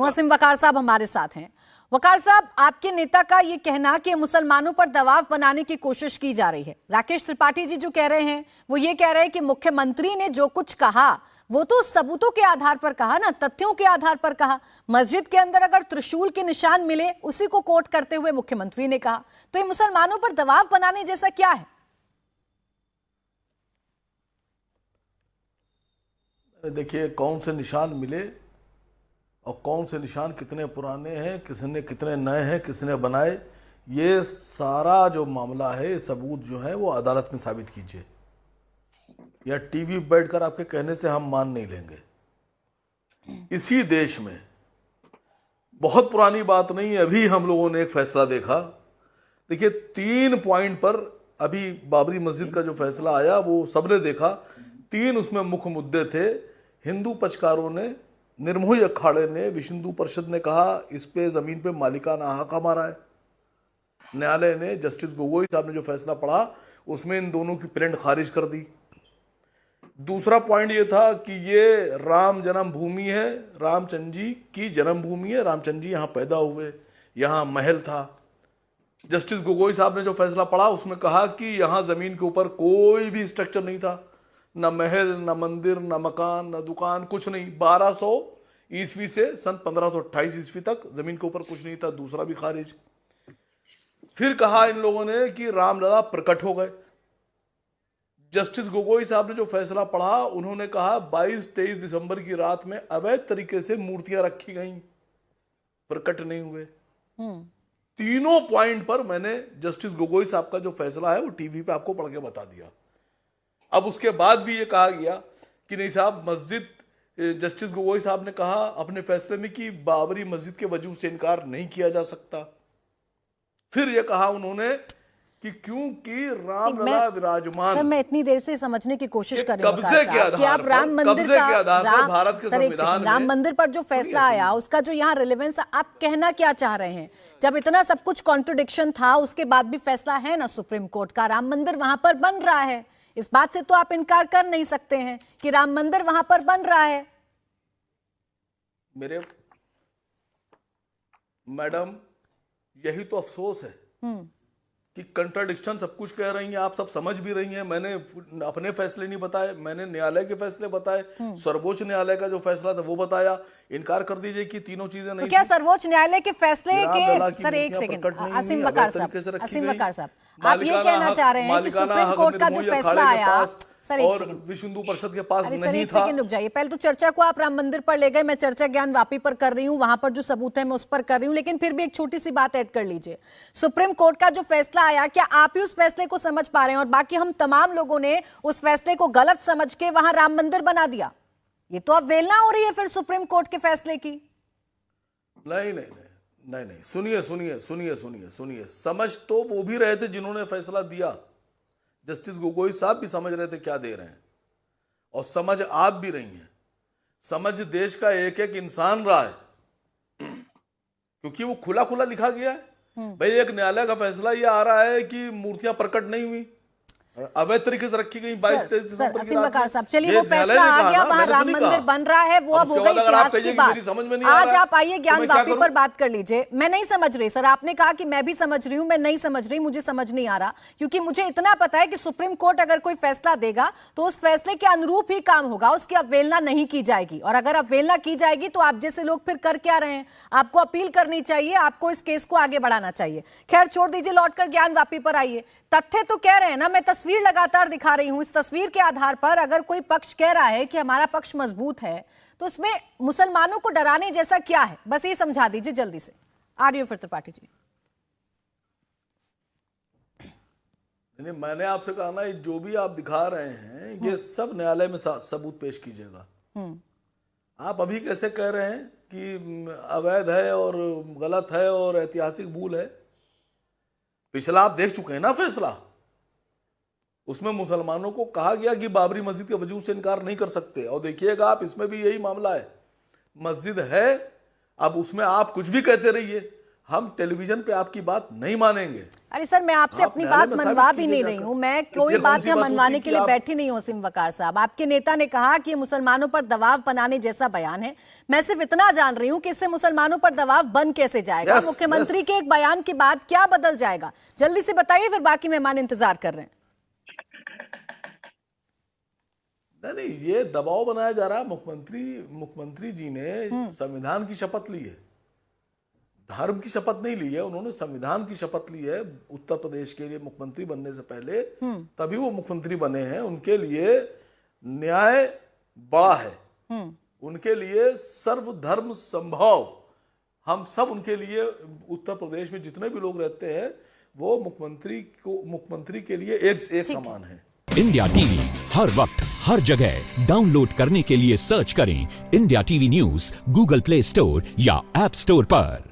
हूं। असीम वकार साहब हमारे साथ हैं। वकार साहब, आपके नेता का ये कहना कि मुसलमानों पर दबाव बनाने की कोशिश की जा रही है, राकेश त्रिपाठी जी जो कह रहे हैं वो ये कह रहे हैं कि मुख्यमंत्री ने जो कुछ कहा वो तो सबूतों के आधार पर कहा ना, तथ्यों के आधार पर कहा। मस्जिद के अंदर अगर त्रिशूल के निशान मिले उसी को कोट करते हुए मुख्यमंत्री ने कहा, तो ये मुसलमानों पर दबाव बनाने जैसा क्या है? देखिए, कौन से निशान मिले और कौन से निशान कितने पुराने हैं, किसने कितने नए हैं, किसने बनाए, ये सारा जो मामला है, सबूत जो है वो अदालत में साबित कीजिए। या टीवी पर बैठकर आपके कहने से हम मान नहीं लेंगे। इसी देश में बहुत पुरानी बात नहीं है, अभी हम लोगों ने एक फैसला देखा। देखिए, 3 पॉइंट पर अभी बाबरी मस्जिद का जो फैसला आया वो सबने देखा। 3 उसमें मुख्य मुद्दे थे। हिंदू पक्षकारों ने, निर्मोही अखाड़े ने, विश्व हिंदू परिषद ने कहा इस पे जमीन पे मालिकाना हक हमारा है। न्यायालय ने, जस्टिस गोगोई साहब ने जो फैसला पढ़ा उसमें इन दोनों की प्लेंट खारिज कर दी। दूसरा पॉइंट ये था कि ये राम जन्मभूमि है, रामचंद्र जी की जन्मभूमि है, रामचंद्र जी यहाँ पैदा हुए, यहाँ महल था। जस्टिस गोगोई साहब ने जो फैसला पढ़ा उसमें कहा कि यहाँ जमीन के ऊपर कोई भी स्ट्रक्चर नहीं था, न महल, न मंदिर, न मकान, न दुकान, कुछ नहीं। 1200 ईस्वी से सन 1528 ईस्वी तक जमीन के ऊपर कुछ नहीं था। दूसरा भी खारिज। फिर कहा इन लोगों ने कि रामलला प्रकट हो गए। जस्टिस गोगोई साहब ने जो फैसला पढ़ा उन्होंने कहा 22-23 दिसंबर की रात में अवैध तरीके से मूर्तियां रखी गई, प्रकट नहीं हुए। तीनों पॉइंट पर मैंने जस्टिस गोगोई साहब का जो फैसला है वो टीवी पे आपको पढ़ के बता दिया। अब उसके बाद भी ये कहा गया कि नहीं साहब, मस्जिद, जस्टिस गोगोई साहब ने कहा अपने फैसले में कि बाबरी मस्जिद के वजूद से इनकार नहीं किया जा सकता। फिर ये कहा उन्होंने कि क्योंकि रामलला विराजमान। सर, मैं इतनी देर से समझने की कोशिश कर रही हूँ कब्जे के आधार कि आप राम पर, मंदिर कब्जे का, के आधार पर भारत के संविधान राम में मंदिर पर जो फैसला आया उसका जो यहाँ रिलेवेंस, आप कहना क्या चाह रहे हैं? जब इतना सब कुछ कॉन्ट्रडिक्शन था उसके बाद भी फैसला है ना सुप्रीम कोर्ट का, राम मंदिर वहां पर बन रहा है। इस बात से तो आप इनकार कर नहीं सकते हैं कि राम मंदिर वहां पर बन रहा है। मेरे मैडम, यही तो अफसोस है कि कंट्राडिक्शन सब कुछ कह रही हैं, आप सब समझ भी रही हैं। मैंने अपने फैसले नहीं बताए, मैंने न्यायालय के फैसले बताए, सर्वोच्च न्यायालय का जो फैसला था वो बताया। इनकार कर दीजिए कि तीनों चीजें नहीं। तो क्या सर्वोच्च न्यायालय के फैसले के, सर एक सेकंड, असीम वकार साहब, आप ये कहना चाह रहे हैं कि सुप्रीम कोर्ट का जो फैसला आया, सर और विश्व हिंदू परिषद के पास नहीं था। रुक जाइए, पहले तो चर्चा को आप राम मंदिर पर ले गए, मैं चर्चा ज्ञान वापी पर कर रही हूँ, वहां पर जो सबूत है मैं उस पर कर रही हूँ, लेकिन फिर भी एक छोटी सी बात ऐड कर लीजिए। सुप्रीम कोर्ट का जो फैसला आया, क्या आप ही उस फैसले को समझ पा रहे हैं और बाकी हम तमाम लोगों ने उस फैसले को गलत समझ के वहां राम मंदिर बना दिया? ये तो अब वेलना हो रही है फिर सुप्रीम कोर्ट के फैसले की। नहीं नहीं नहीं नहीं, सुनिए सुनिए सुनिए सुनिए सुनिए, समझ तो वो भी रहे थे जिन्होंने फैसला दिया। जस्टिस गोगोई साहब भी समझ रहे थे क्या दे रहे हैं, और समझ आप भी रही हैं। समझ देश का एक एक इंसान रहा है, क्योंकि वो खुला खुला लिखा गया है। भाई, एक न्यायालय का फैसला ये आ रहा है कि मूर्तियां प्रकट नहीं हुई, अवैध तरीके से रखी गई। 22-23 दिसंबर असीम वकार साहब, चलिए वो फैसला आ गया, वहां राम मंदिर बन रहा है, वो अब हो गई इतिहास की बात। आज आप आइए ज्ञान वापी पर बात कर लीजिए। मैं नहीं समझ रही सर, आपने कहा कि मैं भी समझ रही हूं, मैं नहीं समझ रही, मुझे समझ नहीं आ रहा, क्योंकि मुझे इतना पता है कि सुप्रीम कोर्ट अगर कोई फैसला देगा तो उस फैसले के अनुरूप ही काम होगा, उसकी अवहेलना नहीं की जाएगी। और अगर अवहेलना की जाएगी तो आप जैसे लोग फिर कर क्या रहे हैं? आपको अपील करनी चाहिए, आपको इस केस को आगे बढ़ाना चाहिए। खैर छोड़ दीजिए, लौटकर ज्ञान वापी पर आइए। तथ्य तो कह रहे हैं ना, मैं तस्वीर लगातार दिखा रही हूं, इस तस्वीर के आधार पर अगर कोई पक्ष कह रहा है कि हमारा पक्ष मजबूत है तो उसमें मुसलमानों को डराने जैसा क्या है? बस ये समझा दीजिए जल्दी से। आर्य फिर त्रिपाठी जी। नहीं, मैंने आपसे कहा ना, जो भी आप दिखा रहे हैं ये सब न्यायालय में सबूत पेश कीजिएगा। आप अभी कैसे कह रहे हैं कि अवैध है और गलत है और ऐतिहासिक भूल है? पिछला आप देख चुके हैं ना फैसला, उसमें मुसलमानों को कहा गया कि बाबरी मस्जिद के वजूद से इनकार नहीं कर सकते। और देखिएगा आप, इसमें भी यही मामला है। मस्जिद है, अब उसमें आप कुछ भी कहते रहिए, हम टेलीविजन पे आपकी बात नहीं मानेंगे। अरे सर, मैं आपसे अपनी बात मनवा भी नहीं रही हूँ, मैं कोई बात यहाँ मनवाने के लिए बैठी नहीं हूँ। वसीम वकार साहब, आपके नेता ने कहा कि मुसलमानों पर दबाव बनाने जैसा बयान है। मैं सिर्फ इतना जान रही हूँ कि इससे मुसलमानों पर दबाव बन कैसे जाएगा? मुख्यमंत्री के एक बयान के बाद क्या बदल जाएगा? जल्दी से बताइए, फिर बाकी मेहमान इंतजार कर रहे हैं। नहीं, ये दबाव बनाया जा रहा है। मुख्यमंत्री जी ने संविधान की शपथ ली है, धर्म की शपथ नहीं ली है, उन्होंने संविधान की शपथ ली है। उत्तर प्रदेश के लिए मुख्यमंत्री बनने से पहले तभी वो मुख्यमंत्री बने हैं। उनके लिए न्याय बड़ा है, उनके लिए सर्वधर्म संभव, हम सब उनके लिए, उत्तर प्रदेश में जितने भी लोग रहते हैं वो मुख्यमंत्री के लिए एक समान है। इंडिया टीवी हर वक्त हर जगह डाउनलोड करने के लिए सर्च करें India TV news Google play store या ऐप स्टोर पर।